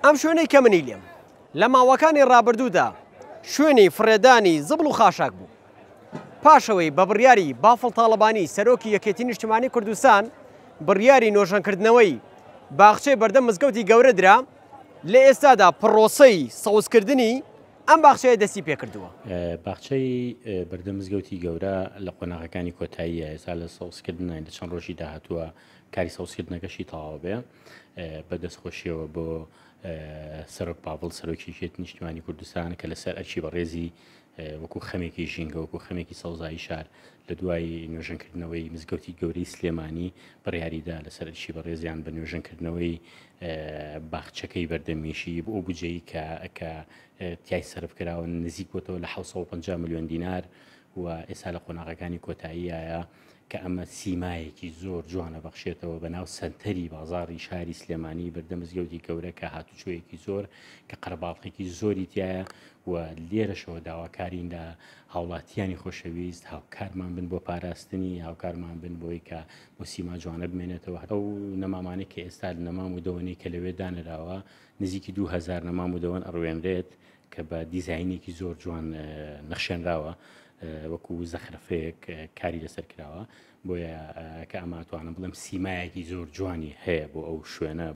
ئەم شوێنەی کە منی لێم لە ماوەکانی ڕابردوودا شوێنی فڕێدانی زبڵ و خاشاک بوو. پاشەوەی بە بڕیاری بافڵ تاڵەبانی سەرۆکی یەکێتی نیشتیمانی کوردستان بڕیاری نۆژەنکردنەوەی باخچەی بەردەم مزگەوتی گەورە درا. لە ئێستادا پڕۆسەی سەوزکردنی ئەم باخچەیە دەستی پێکردووە. باخچەی بەردەم مزگەوتی گەورە لە قۆناغەکانی کۆتاییە ئێستا لە سەوزکردن لە چەند ڕۆژی داهاتووە کاری سەوزکردنەکەشی تەواو بێ بە دەستخۆشیەوە بۆ سەرۆک باڵ سەرۆکی یەکێتی نیشتیمانی کوردستان کە لەسەر ئەرچی بەڕێزی وەکو خەمێکی ژینگە وەکو خەمێکی سەوزایی شار لە دوای نوێژەنکردنەوەی مزگەوتی گەورەی سلێمانی بڕیاریدا لەسەر ئەرچی بەڕێزیان بە نوێژەنکردنەوەی باخچەکەی بەردەمیشی بۆ بجەی کە تیای سەرفکراوە نزیک بۆتەوە لە 750 ملیۆن دینار و ئێستا لە قۆناغەکانی کۆتاییایە کە ئەمە سیمایەکی زۆر جوانە بەخشێتەوە بە ناو سنتەری بازاڕی شاری سلێمانی بەردەم مزگەوتی گەورە کە هاتوچۆیەکی زۆر کە قەرەباڵقێکی زۆری تایە و لێرەشەوە داواکارین لە هاوڵاتیانی خۆشەویست هاوکارمان بن بۆ پاراستنی هاوکارمان بن بۆی کە بۆ سیما جوانە بمێنێتەوە. ئەو نەمامانێک کە ئێستا نەمام و دەوەنەی کە لەوێ دانراوە نزیکی 2000 نەمام و دەوەن ئەڕوێنرێت کە بە دیزاینێکی زۆر جوان نەخشێنراوە وەکو زەخرفەیەک کاری لەسەر کراوە بۆیە کە ئەماتوانم بڵێم سیمایەکی زۆر جوانی هەیە بۆ ئەو شوێنە